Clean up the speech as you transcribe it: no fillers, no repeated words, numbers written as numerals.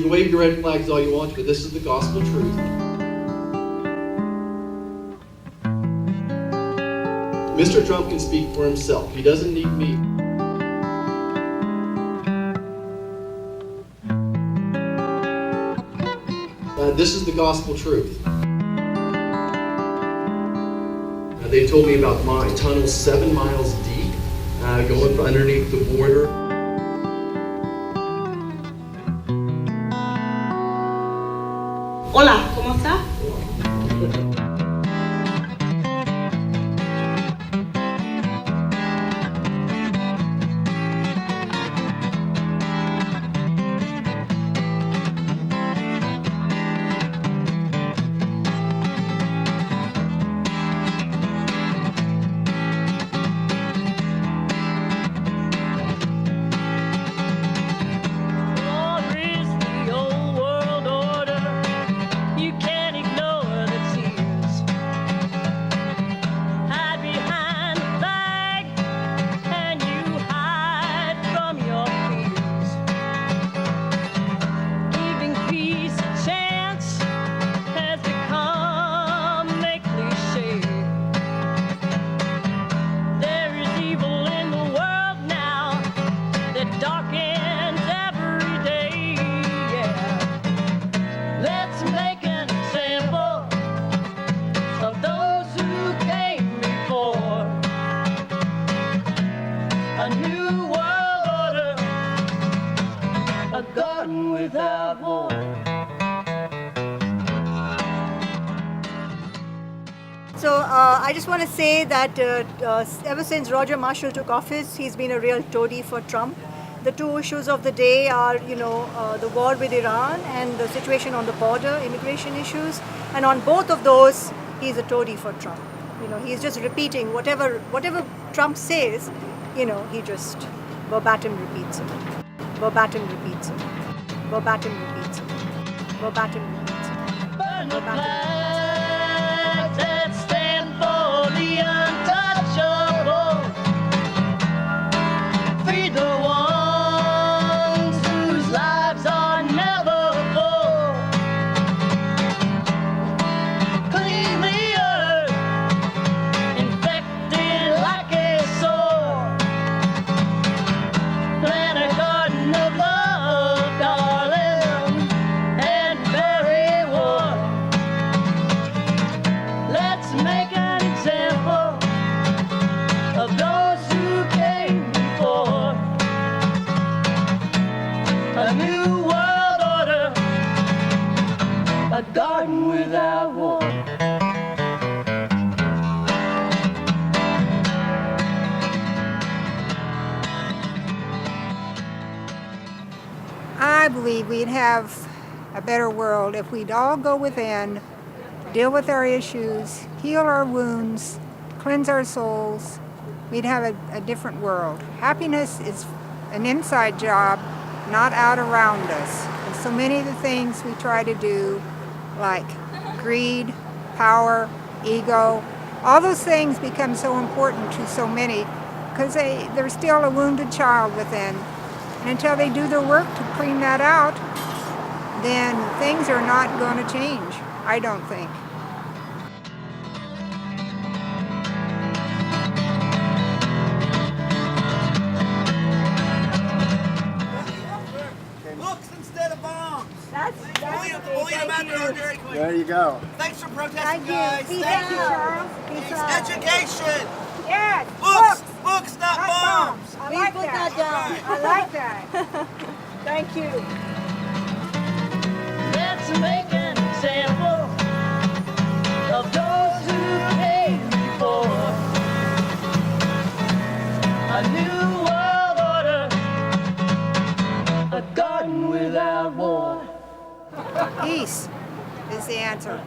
can wave your red flags all you want, but this is the gospel truth. Mr. Trump can speak for himself. He doesn't need me. This is the gospel truth. They told me about mine. Tunnels 7 miles deep, going underneath the border. Hola, ¿cómo está? So I just want to say that ever since Roger Marshall took office, he's been a real toady for Trump. The two issues of the day are, the war with Iran and the situation on the border, immigration issues. And on both of those, he's a toady for Trump. He's just repeating whatever Trump says, he just verbatim repeats it. Verbatim repeats it. Verbatim repeats it. Verbatim repeats it. Verbatim repeats it. That stand for the untouchable. Free the ones whose lives are never full. Clean the earth, infected like a sore. Plant a garden of love, darling, and bury war. Let's make an example of those who came before. A new world order, a garden without war. I believe we'd have a better world if we'd all go within, deal with our issues, heal our wounds, cleanse our souls. We'd have a different world. Happiness is an inside job, not out around us. And so many of the things we try to do, like greed, power, ego, all those things become so important to so many because they're still a wounded child within. And until they do their work to clean that out, then things are not going to change, I don't think. Books instead of bombs. There you go. Thanks for protesting, Thank you. guys. Peace Thank out, you. Charles. Peace out. Education. Yes, Books, not bombs. I Please like put that. that down. I like that. Thank you. Let's make an example of those who came before. A new world order, a garden without war. Peace is the answer.